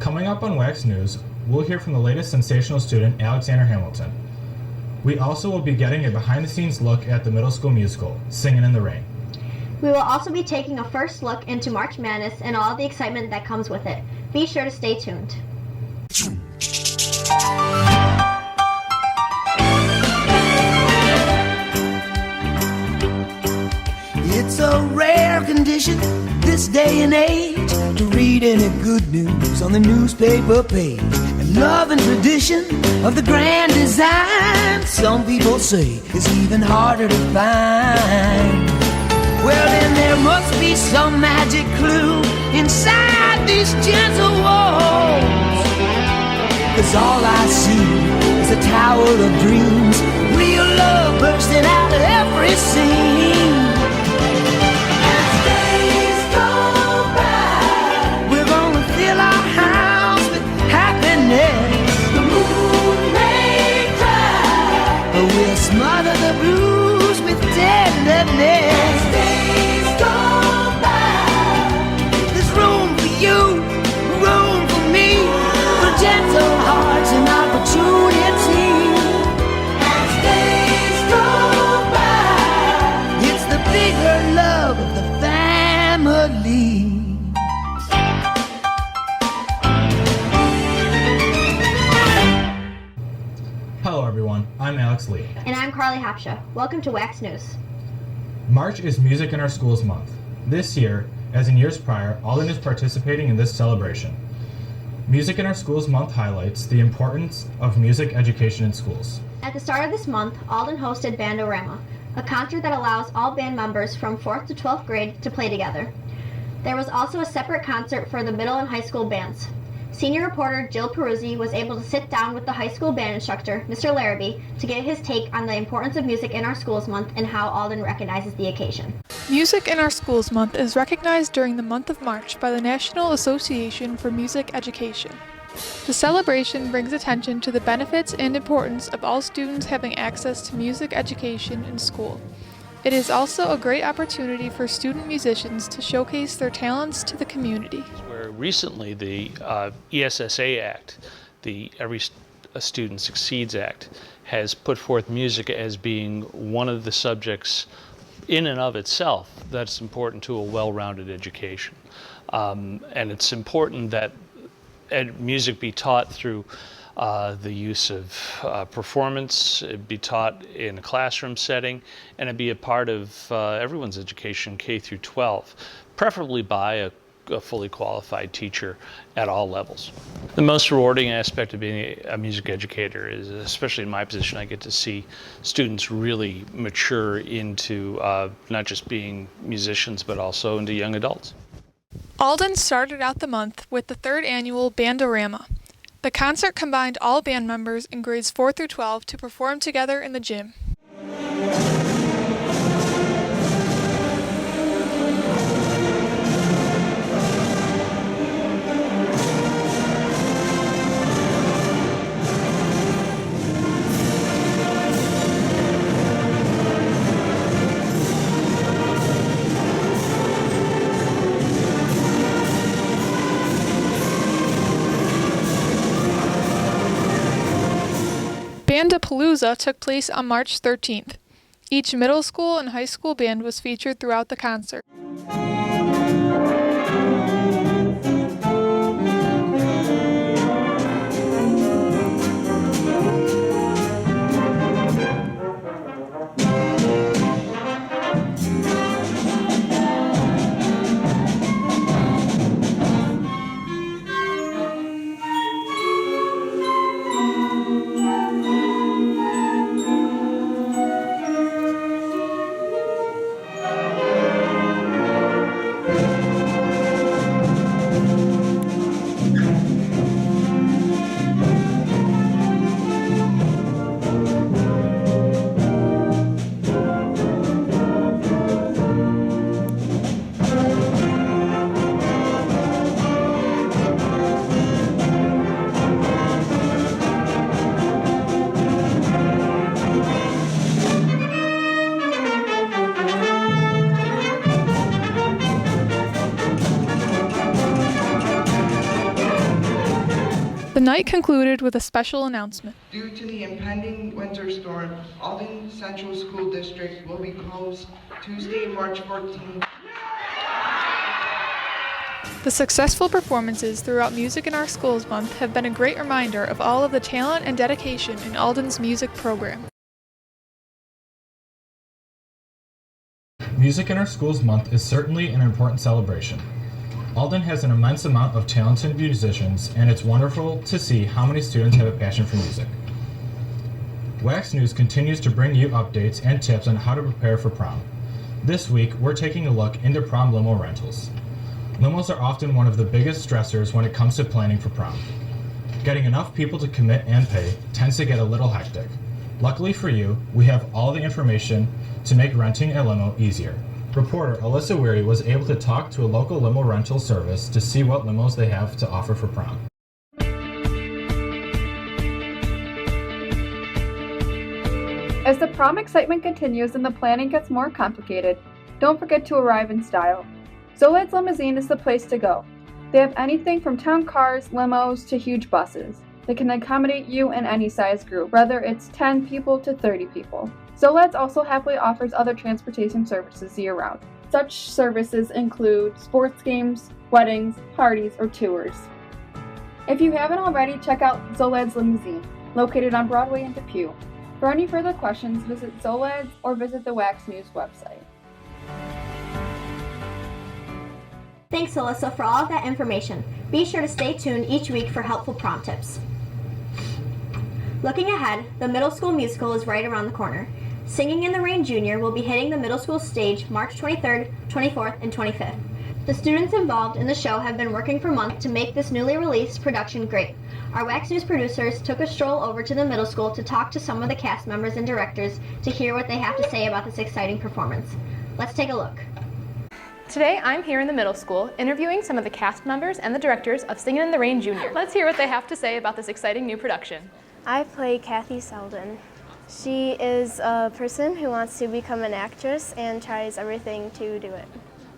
Coming up on Wax News, we'll hear from the latest sensational student, Alexander Hamilton. We also will be getting a behind-the-scenes look at the middle school musical, Singin' in the Rain. We will also be taking a first look into March Madness and all the excitement that comes with it. Be sure to stay tuned. It's a rare condition this day and age to read any good news on the newspaper page. And love and tradition of the grand design, some people say is even harder to find. Well, then there must be some magic clue inside these gentle walls. 'Cause all I see is a tower of dreams, real love bursting out of every scene. As days go by, we're gonna fill our house with happiness. The moon may cry, but we'll smother the blues with tenderness. Gentle hearts and opportunity. As days go by, it's the bigger love of the family. Hello everyone, I'm Alex Lee. And I'm Carly Hapsha. Welcome to Wax News. March is Music in Our Schools Month. This year, as in years prior, Alden is participating in this celebration. Music in Our Schools Month highlights the importance of music education in schools. At the start of this month, Alden hosted Bandorama, a concert that allows all band members from 4th to 12th grade to play together. There was also a separate concert for the middle and high school bands. Senior reporter Jill Peruzzi was able to sit down with the high school band instructor, Mr. Larrabee, to get his take on the importance of Music in Our Schools Month and how Alden recognizes the occasion. Music in Our Schools Month is recognized during the month of March by the National Association for Music Education. The celebration brings attention to the benefits and importance of all students having access to music education in school. It is also a great opportunity for student musicians to showcase their talents to the community. Where recently the ESSA Act, the Every Student Succeeds Act, has put forth music as being one of the subjects in and of itself that's important to a well-rounded education. And it's important that music be taught through the use of performance, it be taught in a classroom setting, and it be a part of everyone's education, K through 12, preferably by a fully qualified teacher at all levels. The most rewarding aspect of being a music educator is, especially in my position, I get to see students really mature into not just being musicians, but also into young adults. Alden started out the month with the 3rd annual Bandorama. The concert combined all band members in grades 4 through 12 to perform together in the gym. Bandapalooza took place on March 13th. Each middle school and high school band was featured throughout the concert. The night concluded with a special announcement. Due to the impending winter storm, Alden Central School District will be closed Tuesday, March 14th. The successful performances throughout Music in Our Schools Month have been a great reminder of all of the talent and dedication in Alden's music program. Music in Our Schools Month is certainly an important celebration. Alden has an immense amount of talented musicians, and it's wonderful to see how many students have a passion for music. Wax News continues to bring you updates and tips on how to prepare for prom. This week, we're taking a look into prom limo rentals. Limos are often one of the biggest stressors when it comes to planning for prom. Getting enough people to commit and pay tends to get a little hectic. Luckily for you, we have all the information to make renting a limo easier. Reporter Alyssa Weary was able to talk to a local limo rental service to see what limos they have to offer for prom. As the prom excitement continues and the planning gets more complicated, don't forget to arrive in style. Zolad's Limousine is the place to go. They have anything from town cars, limos, to huge buses. They can accommodate you in any size group, whether it's 10 people to 30 people. Zolad's also happily offers other transportation services year-round. Such services include sports games, weddings, parties, or tours. If you haven't already, check out Zolad's Limousine, located on Broadway in Depew. For any further questions, visit Zolad's or visit the Wax News website. Thanks, Alyssa, for all of that information. Be sure to stay tuned each week for helpful prom tips. Looking ahead, the middle school musical is right around the corner. Singing in the Rain Junior will be hitting the middle school stage March 23rd, 24th, and 25th. The students involved in the show have been working for months to make this newly released production great. Our Wax News producers took a stroll over to the middle school to talk to some of the cast members and directors to hear what they have to say about this exciting performance. Let's take a look. Today, I'm here in the middle school interviewing some of the cast members and the directors of Singin' in the Rain Junior. Let's hear what they have to say about this exciting new production. I play Kathy Selden. She is a person who wants to become an actress and tries everything to do it.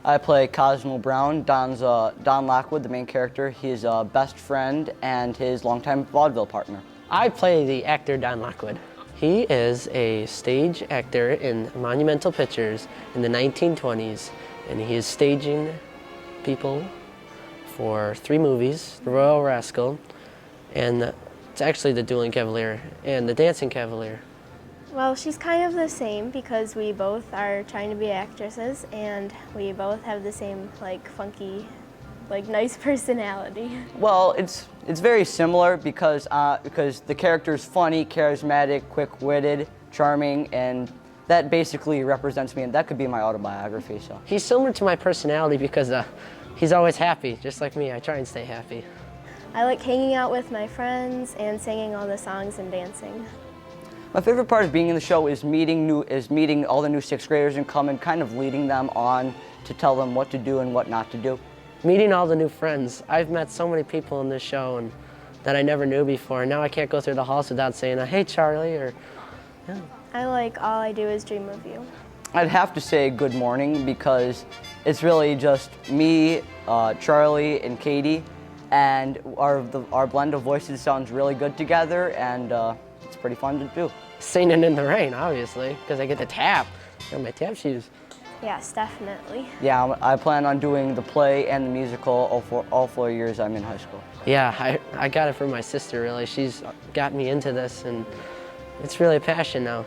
I play Cosmo Brown, Don Lockwood, the main character. He's a best friend and his longtime vaudeville partner. I play the actor Don Lockwood. He is a stage actor in monumental pictures in the 1920s. And he is staging people for 3 movies, The Royal Rascal, and it's actually The Dueling Cavalier and The Dancing Cavalier. Well, she's kind of the same because we both are trying to be actresses and we both have the same funky, nice personality. Well, it's very similar because the character is funny, charismatic, quick-witted, charming, and that basically represents me, and that could be my autobiography. So he's similar to my personality because he's always happy, just like me. I try and stay happy. I like hanging out with my friends and singing all the songs and dancing. My favorite part of being in the show is meeting all the new 6th graders and kind of leading them on to tell them what to do and what not to do. Meeting all the new friends. I've met so many people in this show and that I never knew before. Now I can't go through the halls without saying, "Hey, Charlie," or yeah. All I do is dream of you. I'd have to say good morning because it's really just me, Charlie, and Katie, and our blend of voices sounds really good together, and it's pretty fun to do. Singing in the rain, obviously, because I get to tap. I got my tap shoes. Yes, definitely. Yeah, I plan on doing the play and the musical all 4 years I'm in high school. Yeah, I got it from my sister, really. She's got me into this, and it's really a passion now.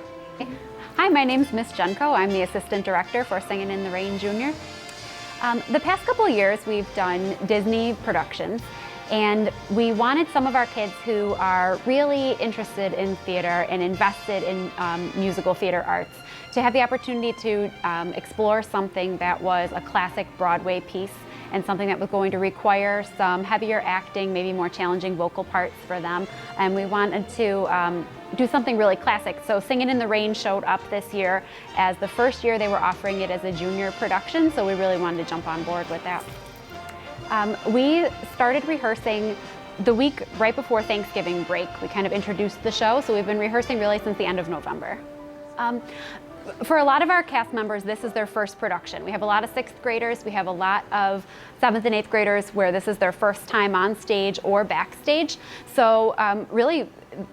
Hi, my name's Miss Junko. I'm the assistant director for Singin' in the Rain Junior. The past couple of years we've done Disney productions, and we wanted some of our kids who are really interested in theater and invested in musical theater arts to have the opportunity to explore something that was a classic Broadway piece and something that was going to require some heavier acting, maybe more challenging vocal parts for them. And we wanted to do something really classic. So Singin' in the Rain showed up this year as the first year they were offering it as a junior production, so we really wanted to jump on board with that. We started rehearsing the week right before Thanksgiving break. We kind of introduced the show, so we've been rehearsing really since the end of November. For a lot of our cast members, this is their first production. We have a lot of 6th graders, we have a lot of 7th and 8th graders where this is their first time on stage or backstage. So really,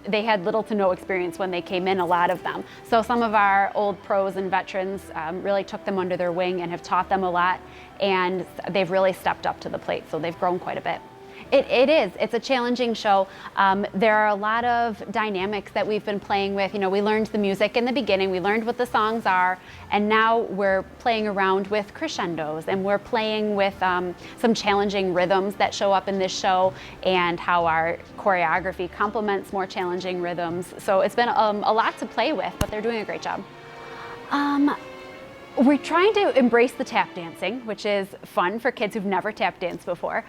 they had little to no experience when they came in, a lot of them. So some of our old pros and veterans really took them under their wing and have taught them a lot, and they've really stepped up to the plate, so they've grown quite a bit. It is. It's a challenging show. There are a lot of dynamics that we've been playing with. You know, we learned the music in the beginning, we learned what the songs are, and now we're playing around with crescendos, and we're playing with some challenging rhythms that show up in this show, and how our choreography complements more challenging rhythms. So it's been a lot to play with, but they're doing a great job. We're trying to embrace the tap dancing, which is fun for kids who've never tap danced before.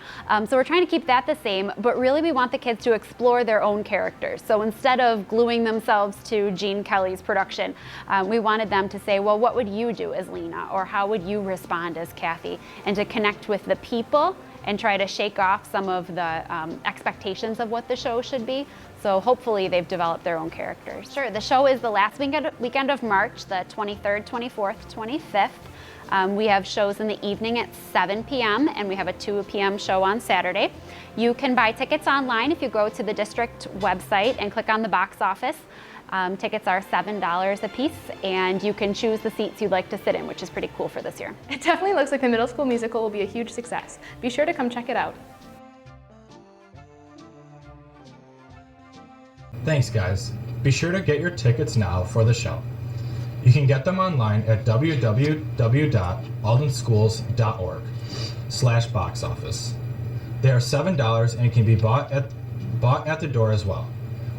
So we're trying to keep that the same, but really we want the kids to explore their own characters. So instead of gluing themselves to Gene Kelly's production, we wanted them to say, well, what would you do as Lena? Or how would you respond as Kathy? And to connect with the people and try to shake off some of the expectations of what the show should be. So hopefully they've developed their own characters. Sure, the show is the last weekend of March, the 23rd, 24th, 25th. We have shows in the evening at 7 p.m. and we have a 2 p.m. show on Saturday. You can buy tickets online if you go to the district website and click on the box office. Tickets are $7 a piece, and you can choose the seats you'd like to sit in, which is pretty cool for this year. It definitely looks like the middle school musical will be a huge success. Be sure to come check it out. Thanks, guys. Be sure to get your tickets now for the show. You can get them online at www.aldenschools.org/box office. They are $7 and can be bought at the door as well.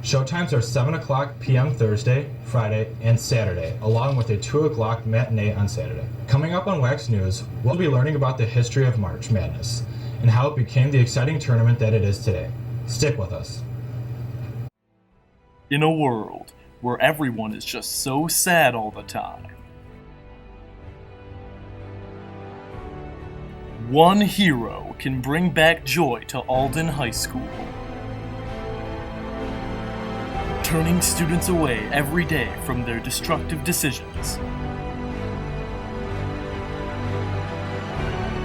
Showtimes are 7 o'clock p.m. Thursday, Friday, and Saturday, along with a 2 o'clock matinee on Saturday. Coming up on Wax News, we'll be learning about the history of March Madness and how it became the exciting tournament that it is today. Stick with us. In a world where everyone is just so sad all the time, one hero can bring back joy to Alden High School, turning students away every day from their destructive decisions.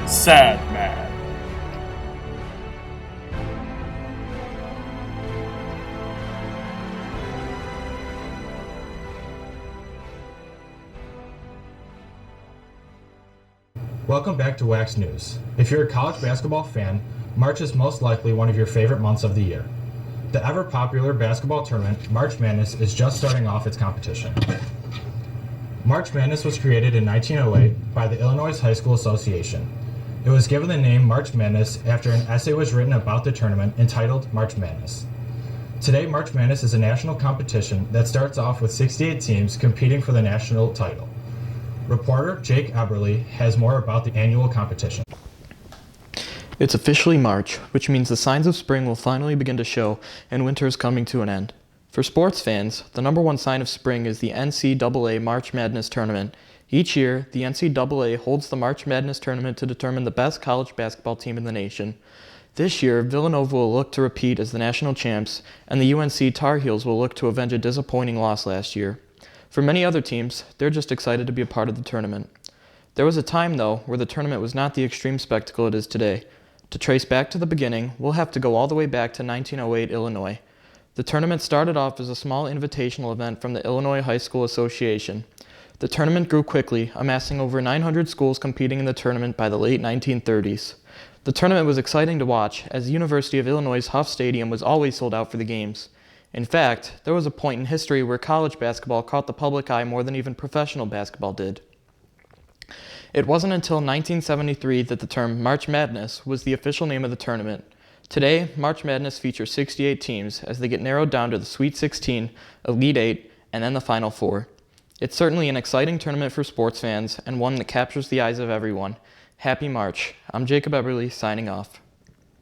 Sad Man. Welcome back to Wax News. If you're a college basketball fan, March is most likely one of your favorite months of the year. The ever-popular basketball tournament, March Madness, is just starting off its competition. March Madness was created in 1908 by the Illinois High School Association. It was given the name March Madness after an essay was written about the tournament entitled March Madness. Today, March Madness is a national competition that starts off with 68 teams competing for the national title. Reporter Jake Eberly has more about the annual competition. It's officially March, which means the signs of spring will finally begin to show and winter is coming to an end. For sports fans, the number one sign of spring is the NCAA March Madness Tournament. Each year, the NCAA holds the March Madness Tournament to determine the best college basketball team in the nation. This year, Villanova will look to repeat as the national champs, and the UNC Tar Heels will look to avenge a disappointing loss last year. For many other teams, they're just excited to be a part of the tournament. There was a time, though, where the tournament was not the extreme spectacle it is today. To trace back to the beginning, we'll have to go all the way back to 1908 Illinois. The tournament started off as a small invitational event from the Illinois High School Association. The tournament grew quickly, amassing over 900 schools competing in the tournament by the late 1930s. The tournament was exciting to watch, as the University of Illinois' Huff Stadium was always sold out for the games. In fact, there was a point in history where college basketball caught the public eye more than even professional basketball did. It wasn't until 1973 that the term March Madness was the official name of the tournament. Today, March Madness features 68 teams as they get narrowed down to the Sweet 16, Elite 8, and then the Final Four. It's certainly an exciting tournament for sports fans and one that captures the eyes of everyone. Happy March. I'm Jacob Eberly, signing off.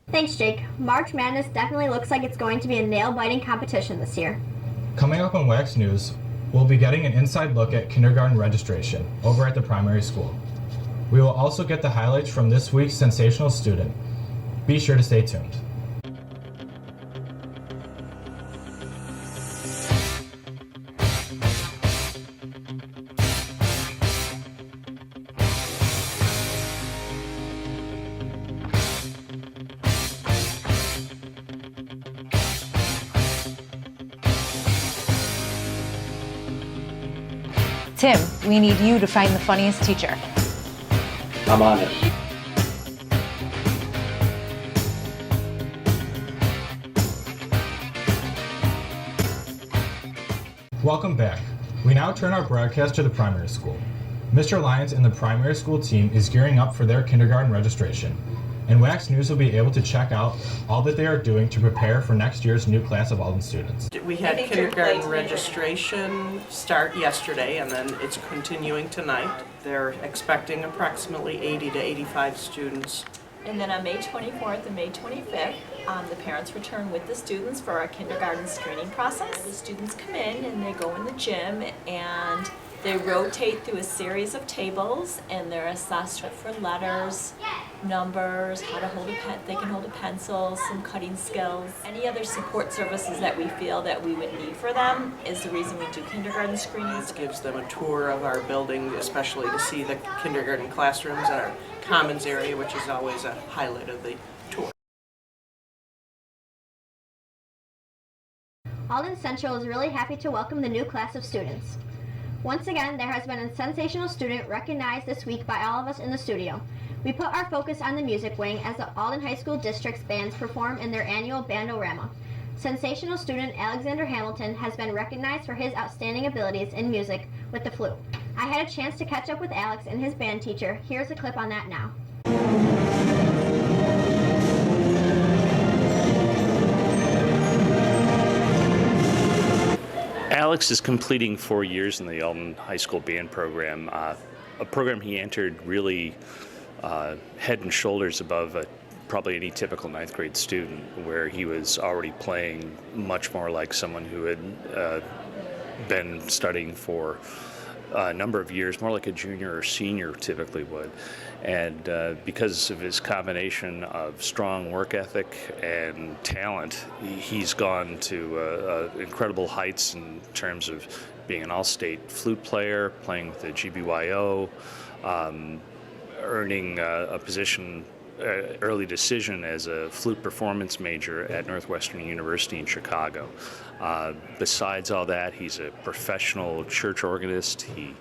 Thanks, Jake. March Madness definitely looks like it's going to be a nail-biting competition this year. Coming up on Wax News, we'll be getting an inside look at kindergarten registration over at the primary school. We will also get the highlights from this week's sensational student. Be sure to stay tuned. Tim, we need you to find the funniest teacher. I'm on it. Welcome back. We now turn our broadcast to the primary school. Mr. Lyons and the primary school team is gearing up for their kindergarten registration, and Wax News will be able to check out all that they are doing to prepare for next year's new class of Alden students. We had kindergarten registration start yesterday, and then it's continuing tonight. They're expecting approximately 80 to 85 students. And then on May 24th and May 25th, the parents return with the students for our kindergarten screening process. The students come in and they go in the gym and they rotate through a series of tables and they're assessed for letters, numbers, how to hold a pen, they can hold a pencil, some cutting skills. Any other support services that we feel that we would need for them is the reason we do kindergarten screenings. It gives them a tour of our building, especially to see the kindergarten classrooms and our commons area, which is always a highlight of the tour. Alden Central is really happy to welcome the new class of students. Once again, there has been a sensational student recognized this week by all of us in the studio. We put our focus on the music wing as the Alden High School District's bands perform in their annual Bandorama. Sensational student Alexander Hamilton has been recognized for his outstanding abilities in music with the flute. I had a chance to catch up with Alex and his band teacher. Here's a clip on that now. Alex is completing 4 years in the Alden High School band program, a program he entered really head and shoulders above probably any typical ninth grade student, where he was already playing much more like someone who had been studying for a number of years, more like a junior or senior typically would. And because of his combination of strong work ethic and talent, he's gone to incredible heights in terms of being an all-state flute player, playing with the GBYO, earning a position, early decision as a flute performance major at Northwestern University in Chicago. Besides all that, he's a professional church organist. He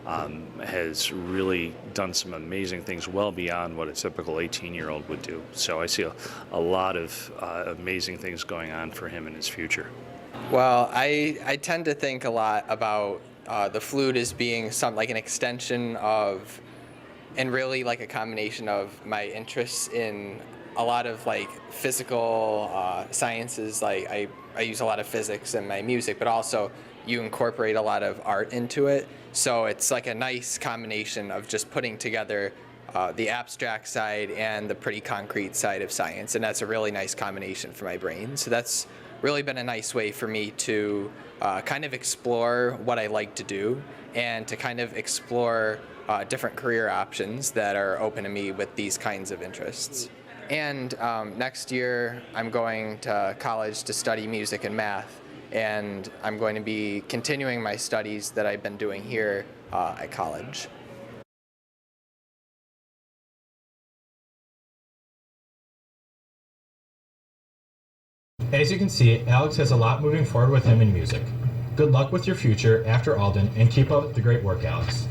has really done some amazing things well beyond what a typical 18-year-old would do. So I see a lot of amazing things going on for him in his future. Well, I tend to think a lot about the flute as being like an extension of, and really like a combination of my interests in a lot of like physical sciences. Like I use a lot of physics in my music, but also you incorporate a lot of art into it. So it's like a nice combination of just putting together the abstract side and the pretty concrete side of science. And that's a really nice combination for my brain. So that's really been a nice way for me to kind of explore what I like to do and to kind of explore different career options that are open to me with these kinds of interests. And next year, I'm going to college to study music and math, and I'm going to be continuing my studies that I've been doing here at college. As you can see, Alex has a lot moving forward with him in music. Good luck with your future after Alden, and keep up the great work, Alex.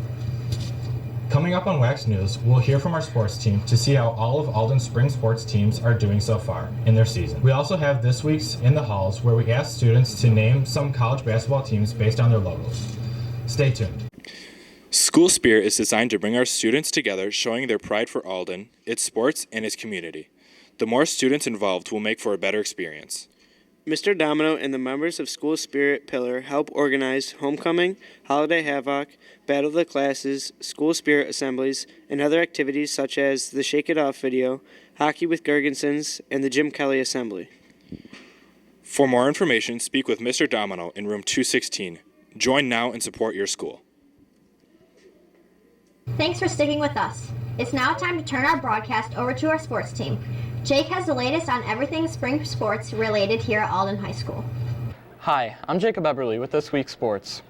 Coming up on Wax News, we'll hear from our sports team to see how all of Alden's spring sports teams are doing so far in their season. We also have this week's In the Halls, where we ask students to name some college basketball teams based on their logos. Stay tuned. School Spirit is designed to bring our students together, showing their pride for Alden, its sports, and its community. The more students involved will make for a better experience. Mr. Domino and the members of School Spirit Pillar help organize Homecoming, Holiday Havoc, Battle of the Classes, School Spirit Assemblies, and other activities such as the Shake It Off video, Hockey with Gergensons, and the Jim Kelly Assembly. For more information, speak with Mr. Domino in room 216. Join now and support your school. Thanks for sticking with us. It's now time to turn our broadcast over to our sports team. Jake has the latest on everything spring sports related here at Alden High School. Hi, I'm Jacob Eberly with this week's sports.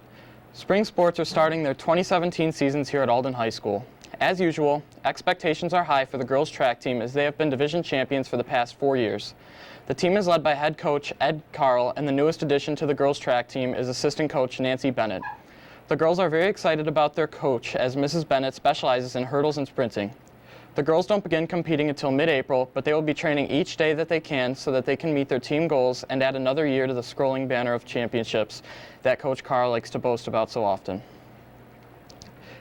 Spring sports are starting their 2017 seasons here at Alden High School. As usual, expectations are high for the girls track team as they have been division champions for the past 4 years. The team is led by head coach Ed Carl, and the newest addition to the girls track team is assistant coach Nancy Bennett. The girls are very excited about their coach, as Mrs. Bennett specializes in hurdles and sprinting. The girls don't begin competing until mid-April, but they will be training each day that they can so that they can meet their team goals and add another year to the scrolling banner of championships that Coach Carr likes to boast about so often.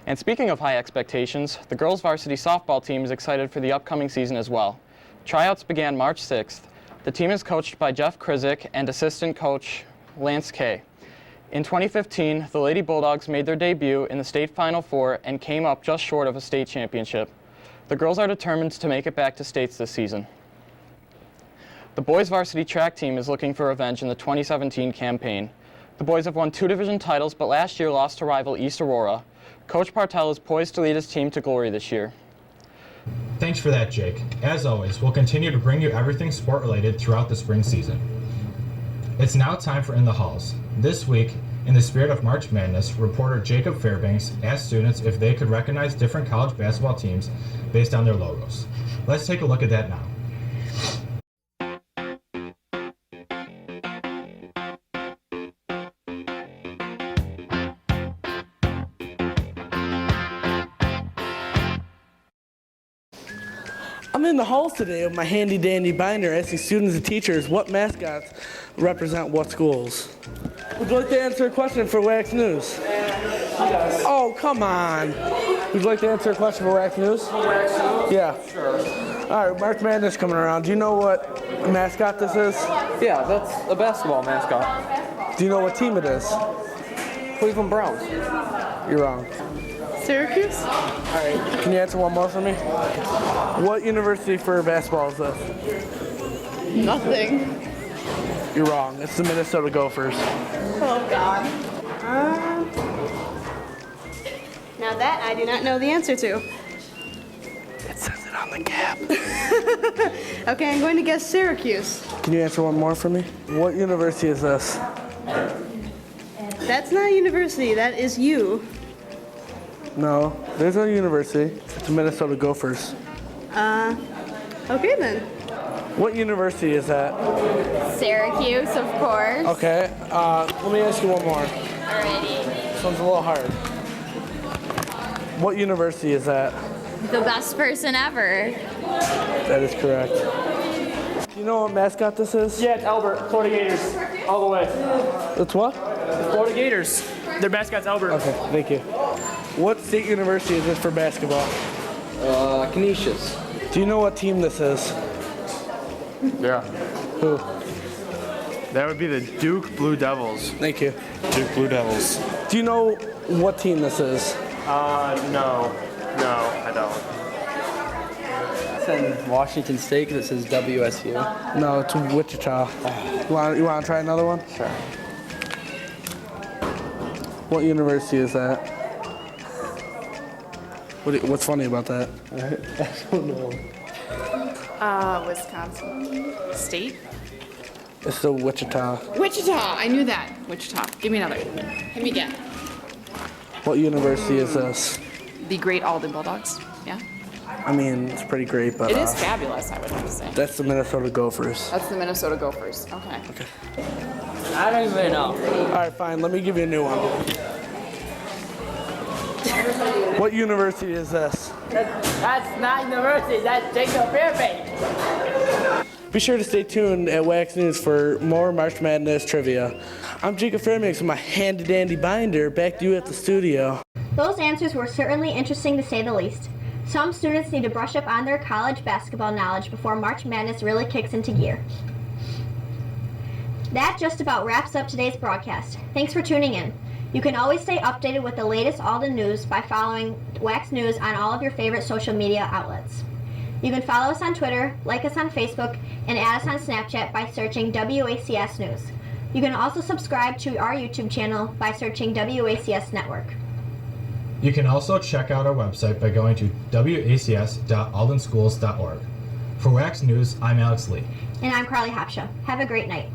And speaking of high expectations, the girls varsity softball team is excited for the upcoming season as well. Tryouts began March 6th. The team is coached by Jeff Krizik and assistant coach Lance Kay. In 2015, the Lady Bulldogs made their debut in the state Final Four and came up just short of a state championship. The girls are determined to make it back to states this season. The boys varsity track team is looking for revenge in the 2017 campaign. The boys have won 2 division titles, but last year lost to rival East Aurora. Coach Partel is poised to lead his team to glory this year. Thanks for that, Jake. As always, we'll continue to bring you everything sport-related throughout the spring season. It's now time for In the Halls. This week, in the spirit of March Madness, reporter Jacob Fairbanks asked students if they could recognize different college basketball teams based on their logos. Let's take a look at that now. I'm in the halls today with my handy dandy binder asking students and teachers what mascots represent what schools. Would you like to answer a question for Wax News? Yes. Oh, come on. Would you like to answer a question for Wax News? Wax News? Yeah. Sure. All right, March Madness coming around. Do you know what mascot this is? Yeah, that's a basketball mascot. Do you know what team it is? Cleveland Browns. You're wrong. Syracuse? All right, can you answer one more for me? What university for basketball is this? Nothing. You're wrong. It's the Minnesota Gophers. Oh, God. Now that I do not know the answer to. It says it on the cap. Okay, I'm going to guess Syracuse. Can you answer one more for me? What university is this? That's not a university, that is you. No, there's no university. It's the Minnesota Gophers. Okay then. What university is that? Syracuse, of course. Okay, let me ask you one more. Alrighty. This one's a little hard. What university is that? The best person ever. That is correct. Do you know what mascot this is? Yeah, it's Albert. Florida Gators. All the way. It's what? The Florida Gators. Their mascot's Albert. Okay, thank you. What state university is this for basketball? Canisius. Do you know what team this is? Yeah. Who? That would be the Duke Blue Devils. Thank you. Duke Blue Devils. Do you know what team this is? No. No, I don't. It's in Washington State because it says WSU. No, it's Wichita. You want to try another one? Sure. What university is that? What's funny about that? I don't know. Wisconsin State. It's the Wichita. Wichita. I knew that. Wichita. Give me another. Hit me again. What university is this? The Great Alden Bulldogs. Yeah. I mean, it's pretty great, but It is fabulous, I would have to say. that's the Minnesota Gophers. That's the Minnesota Gophers. Okay. I don't even know. All right, fine. Let me give you a new one. What university is this? That's not university. That's Jacob Fairbanks. Be sure to stay tuned at Wax News for more March Madness trivia. I'm Jacob Fairbanks with my handy-dandy binder. Back to you at the studio. Those answers were certainly interesting to say the least. Some students need to brush up on their college basketball knowledge before March Madness really kicks into gear. That just about wraps up today's broadcast. Thanks for tuning in. You can always stay updated with the latest Alden news by following Wax News on all of your favorite social media outlets. You can follow us on Twitter, like us on Facebook, and add us on Snapchat by searching WACS News. You can also subscribe to our YouTube channel by searching WACS Network. You can also check out our website by going to wacs.aldenschools.org. For Wax News, I'm Alex Lee. And I'm Carly Hopshaw. Have a great night.